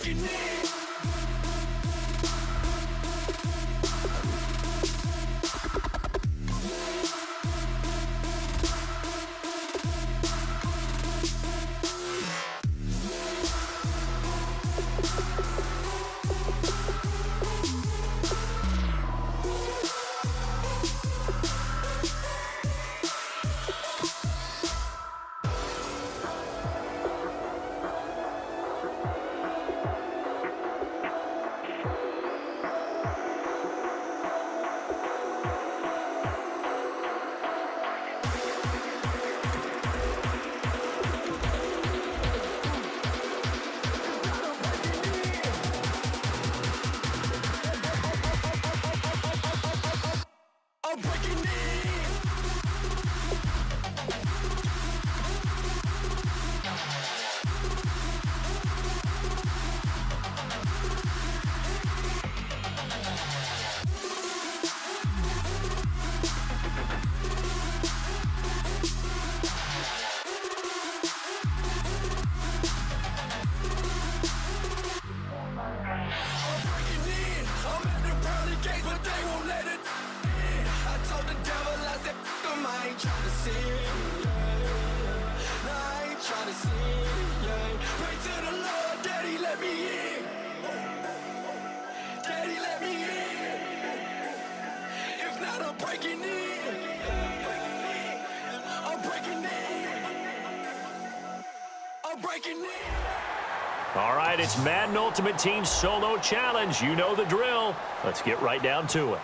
breaking in. I'm breaking in. I'm at the pearly gates, but they won't let it in. I told the devil, I said, I ain't trying to sin. No, I ain't trying to sin. Pray to the Lord, Daddy, let me in. Daddy, let me in. If not, I'm breaking in. I'm breaking in. I'm breaking in. All right, it's Madden Ultimate Team Solo Challenge. You know the drill. Let's get right down to it.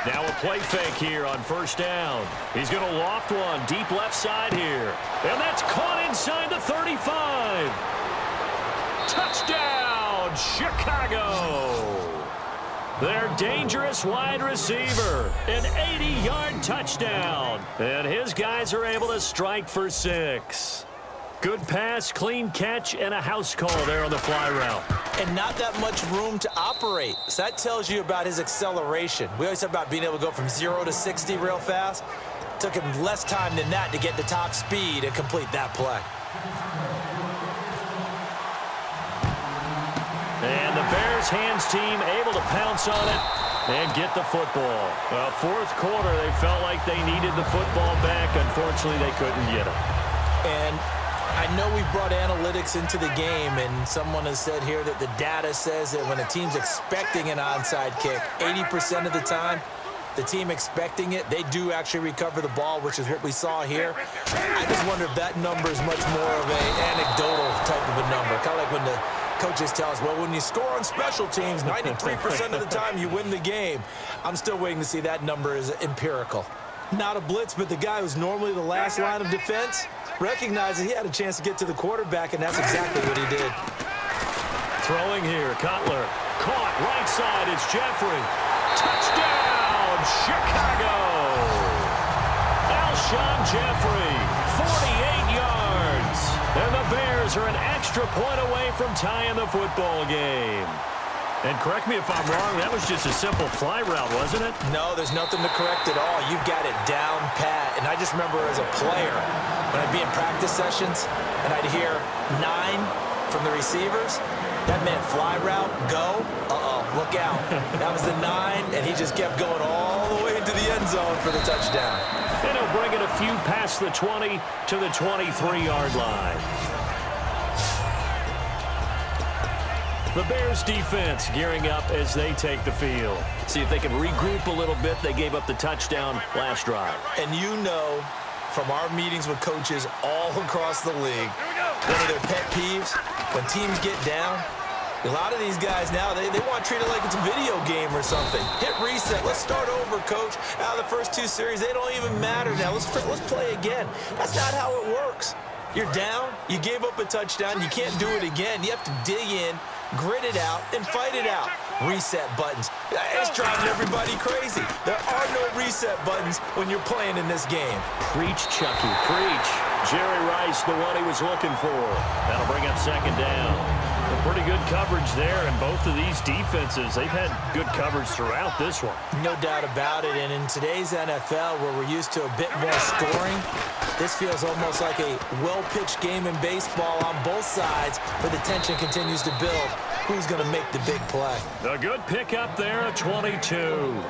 Now a play fake here on first down. He's going to loft one deep left side here. And that's caught inside the 35. Touchdown, Chicago. Their dangerous wide receiver. An 80-yard touchdown. And his guys are able to strike for 6. Good pass, clean catch, and a house call there on the fly route. And not that much room to operate. So that tells you about his acceleration. We always talk about being able to go from 0 to 60 real fast. Took him less time than that to get to top speed and complete that play. And the Bears hands team able to pounce on it and get the football. Fourth quarter, they felt like they needed the football back. Unfortunately, they couldn't get it. And I know we've brought analytics into the game, and someone has said here that the data says that when a team's expecting an onside kick, 80% of the time, the team expecting it, they do actually recover the ball, which is what we saw here. I just wonder if that number is much more of an anecdotal type of a number. Kind of like when the coaches tell us, well, when you score on special teams, 93% of the time you win the game. I'm still waiting to see that number is empirical. Not a blitz, but the guy who's normally the last line of defense recognized that he had a chance to get to the quarterback, and that's exactly what he did. Throwing here, Cutler. Caught right side, it's Jeffrey. Touchdown, Chicago! Alshon Jeffrey, 48 yards. And the Bears are an extra point away from tying the football game. And correct me if I'm wrong, that was just a simple fly route, wasn't it? No, there's nothing to correct at all. You've got it down pat. And I just remember as a player, when I'd be in practice sessions and I'd hear 9 from the receivers, that meant fly route, go, look out. That was the 9, and he just kept going all the way into the end zone for the touchdown. And he'll bring it a few past the 20 to the 23-yard line. The Bears defense gearing up as they take the field. See if they can regroup a little bit. They gave up the touchdown last drive. And you know from our meetings with coaches all across the league, one of their pet peeves, when teams get down, a lot of these guys now, they want to treat it like it's a video game or something. Hit reset. Let's start over, coach. Out of the first 2 series, they don't even matter now. Let's play again. That's not how it works. You're down. You gave up a touchdown. You can't do it again. You have to dig in, grit it out, and fight it out. Reset buttons. It's driving everybody crazy. There are no reset buttons when you're playing in this game. Preach, Chucky, preach. Jerry Rice, the one he was looking for. That'll bring up second down. Pretty good coverage there, and both of these defenses, they've had good coverage throughout this one. No doubt about it, and in today's NFL, where we're used to a bit more scoring, this feels almost like a well-pitched game in baseball on both sides, where the tension continues to build. Who's going to make the big play? A good pickup there, a 22.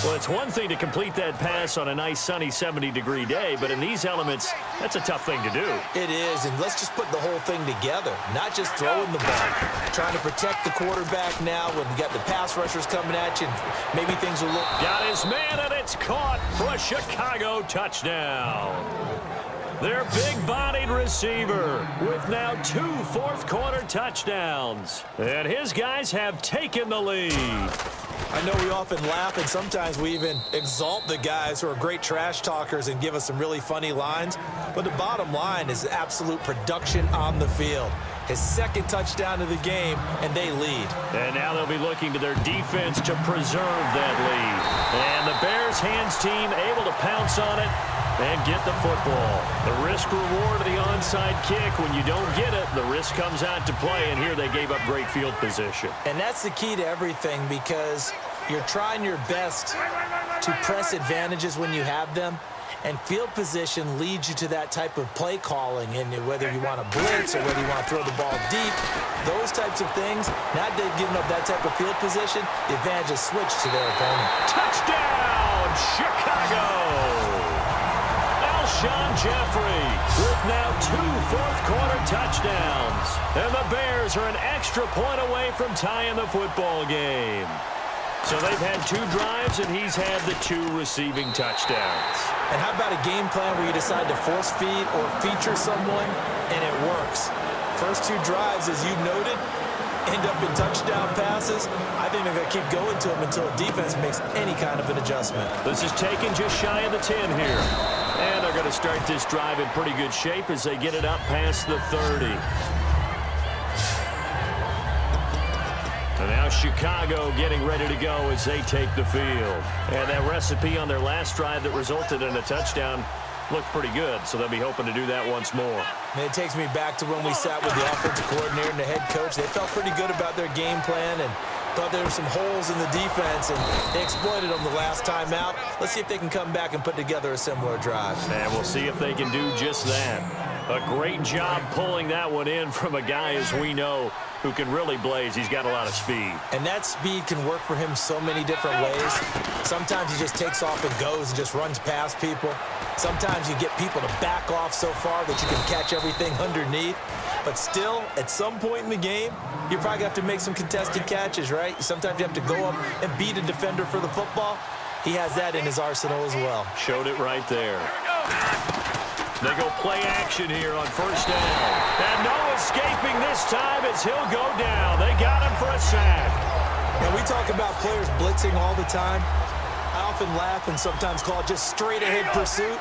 Well, it's one thing to complete that pass on a nice sunny 70-degree day, but in these elements, that's a tough thing to do. It is, and let's just put the whole thing together, not just throwing the ball. Trying to protect the quarterback now when you got the pass rushers coming at you, and maybe things will look... Got his man, and it's caught for a Chicago touchdown. Their big-bodied receiver with now 2 fourth-quarter touchdowns. And his guys have taken the lead. I know we often laugh, and sometimes we even exalt the guys who are great trash talkers and give us some really funny lines. But the bottom line is absolute production on the field. His second touchdown of the game, and they lead. And now they'll be looking to their defense to preserve that lead. And the Bears hands team able to pounce on it and get the football. The risk-reward of the onside kick, when you don't get it, the risk comes out to play, and here they gave up great field position. And that's the key to everything, because you're trying your best to press advantages when you have them, and field position leads you to that type of play calling, and whether you want to blitz or whether you want to throw the ball deep, those types of things, now they've given up that type of field position, the advantage is switched to their opponent. Touchdown, Chicago! Alshon Jeffrey with now 2 fourth-quarter touchdowns. And the Bears are an extra point away from tying the football game. So they've had 2 drives, and he's had the 2 receiving touchdowns. And how about a game plan where you decide to force feed or feature someone, and it works? First 2 drives, as you noted, end up in touchdown passes. I think they're going to keep going to them until the defense makes any kind of an adjustment. This is taken just shy of the 10 here. And they're going to start this drive in pretty good shape as they get it up past the 30. And now Chicago getting ready to go as they take the field. And that recipe on their last drive that resulted in a touchdown looked pretty good, so they'll be hoping to do that once more. And it takes me back to when we sat with the offensive coordinator and the head coach. They felt pretty good about their game plan and thought there were some holes in the defense, and they exploited them the last time out. Let's see if they can come back and put together a similar drive. And we'll see if they can do just that. A great job pulling that one in from a guy, as we know, who can really blaze. He's got a lot of speed. And that speed can work for him so many different ways. Sometimes he just takes off and goes and just runs past people. Sometimes you get people to back off so far that you can catch everything underneath. But still, at some point in the game, you're probably going to have to make some contested catches, right? Sometimes you have to go up and beat a defender for the football. He has that in his arsenal as well. Showed it right there. They go play action here on first down. And no escaping this time as he'll go down. They got him for a sack. And we talk about players blitzing all the time. I often laugh and sometimes call it just straight-ahead pursuit.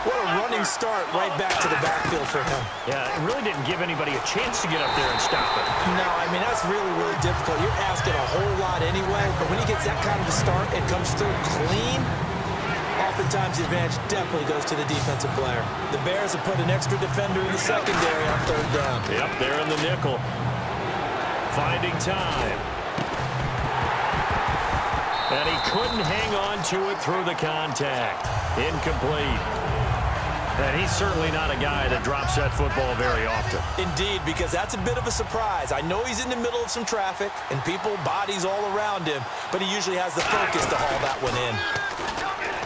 What a running start right back to the backfield for him. Yeah, it really didn't give anybody a chance to get up there and stop it. No, I mean, that's really, really difficult. You're asking a whole lot anyway, but when he gets that kind of a start and comes through clean, oftentimes the advantage definitely goes to the defensive player. The Bears have put an extra defender in the secondary on third down. Yep, they're in the nickel. Finding time. And he couldn't hang on to it through the contact. Incomplete. And he's certainly not a guy that drops that football very often. Indeed, because that's a bit of a surprise. I know he's in the middle of some traffic and people, bodies all around him, but he usually has the focus to haul that one in.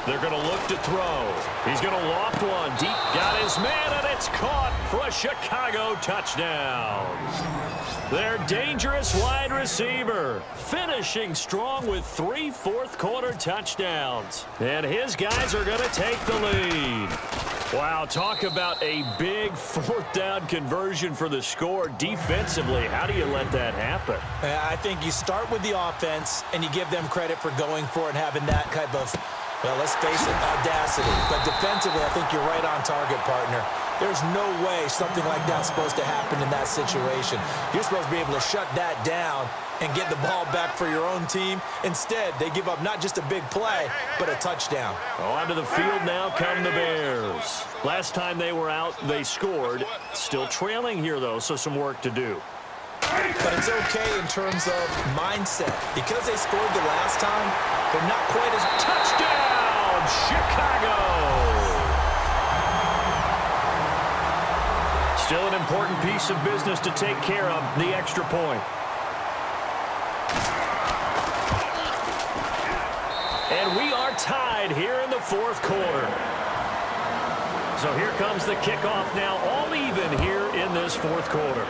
They're going to look to throw. He's going to loft one deep. Got his man, and it's caught for a Chicago touchdown. Their dangerous wide receiver finishing strong with 3 fourth-quarter touchdowns. And his guys are going to take the lead. Wow, talk about a big fourth-down conversion for the score defensively. How do you let that happen? I think you start with the offense, and you give them credit for going for it and having that type of, well, let's face it, audacity. But defensively, I think you're right on target, partner. There's no way something like that's supposed to happen in that situation. You're supposed to be able to shut that down and get the ball back for your own team. Instead, they give up not just a big play, but a touchdown. Onto the field now come the Bears. Last time they were out, they scored. Still trailing here, though, so some work to do. But it's okay in terms of mindset. Because they scored the last time, they're not quite as... Touchdown, Chicago! Still an important piece of business to take care of, the extra point. And we are tied here in the fourth quarter. So here comes the kickoff now, all even here in this fourth quarter.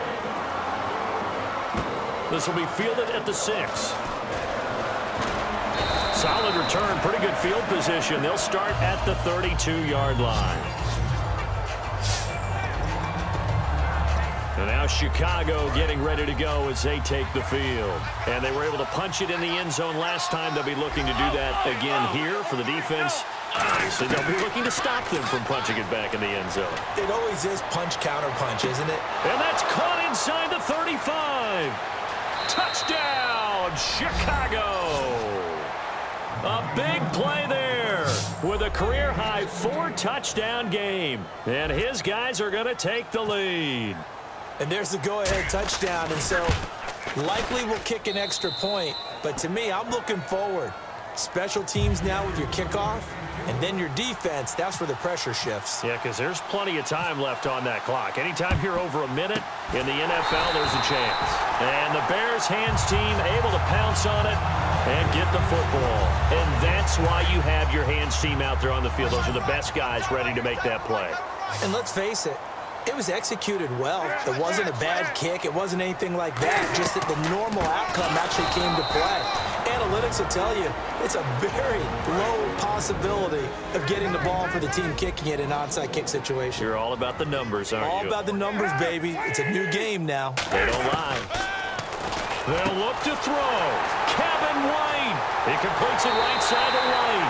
This will be fielded at the 6. Solid return, pretty good field position. They'll start at the 32-yard line. And now Chicago getting ready to go as they take the field. And they were able to punch it in the end zone last time. They'll be looking to do that again here for the defense. Obviously, they'll be looking to stop them from punching it back in the end zone. It always is punch-counter punch, isn't it? And that's caught inside the 35. Touchdown, Chicago. A big play there with a career-high 4-touchdown game. And his guys are going to take the lead. And there's the go-ahead touchdown, and so likely we'll kick an extra point. But to me, I'm looking forward. Special teams now with your kickoff, and then your defense, that's where the pressure shifts. Yeah, because there's plenty of time left on that clock. Anytime you're over a minute in the NFL, there's a chance. And the Bears hands team able to pounce on it and get the football. And that's why you have your hands team out there on the field. Those are the best guys ready to make that play. And let's face it, it was executed well. It wasn't a bad kick. It wasn't anything like that. Just that the normal outcome actually came to play. Analytics will tell you it's a very low possibility of getting the ball for the team kicking it in an onside kick situation. You're all about the numbers, aren't you? All about the numbers, baby. It's a new game now. They don't lie. They'll look to throw. Kevin White. He completes it right side to right.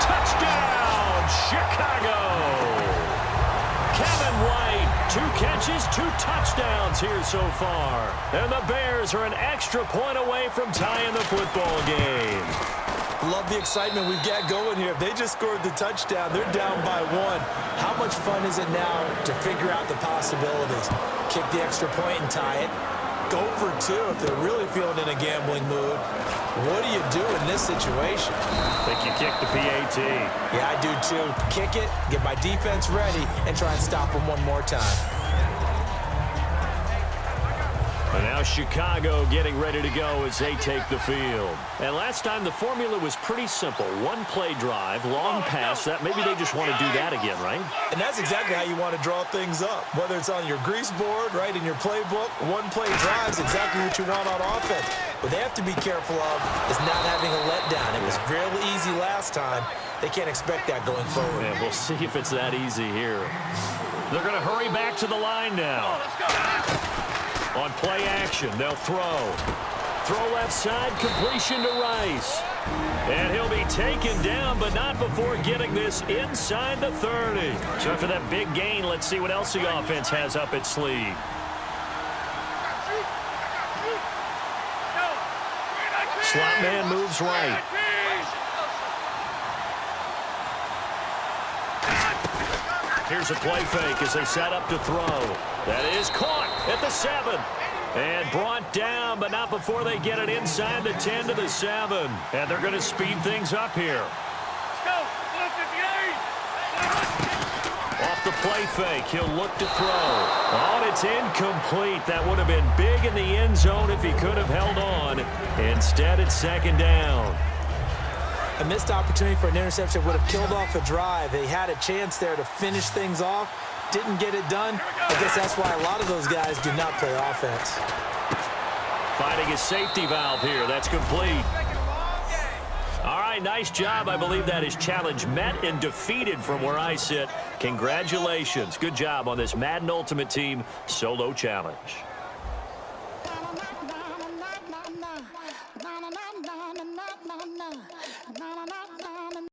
Touchdown, Chicago. Kevin White, 2 catches, 2 touchdowns here so far. And the Bears are an extra point away from tying the football game. Love the excitement we've got going here. If they just scored the touchdown, they're down by 1. How much fun is it now to figure out the possibilities? Kick the extra point and tie it. Go for 2 if they're really feeling in a gambling mood. What do you do in this situation? I think you kick the PAT. Yeah, I do too. Kick it, get my defense ready, and try and stop them one more time. And now Chicago getting ready to go as they take the field. And last time the formula was pretty simple. 1-play drive, long pass. That maybe they just want to do that again, right? And that's exactly how you want to draw things up. Whether it's on your grease board, right, in your playbook, 1-play drive is exactly what you want on offense. What they have to be careful of is not having a letdown. It was real easy last time. They can't expect that going forward. Yeah, we'll see if it's that easy here. They're going to hurry back to the line now. On play action, they'll throw. Throw left side, completion to Rice. And he'll be taken down, but not before getting this inside the 30. So after that big gain, let's see what else the offense has up its sleeve. Slot man moves right. Here's a play fake as they set up to throw. That is caught at the 7. And brought down, but not before they get it inside the 10 to the 7. And they're going to speed things up here. Off the play fake, he'll look to throw. Oh, and it's incomplete. That would have been big in the end zone if he could have held on. Instead, it's 2nd down. A missed opportunity for an interception would have killed off a drive. They had a chance there to finish things off. Didn't get it done. I guess that's why a lot of those guys do not play offense. Finding a safety valve here. That's complete. All right, nice job. I believe that is challenge met and defeated from where I sit. Congratulations. Good job on this Madden Ultimate Team solo challenge.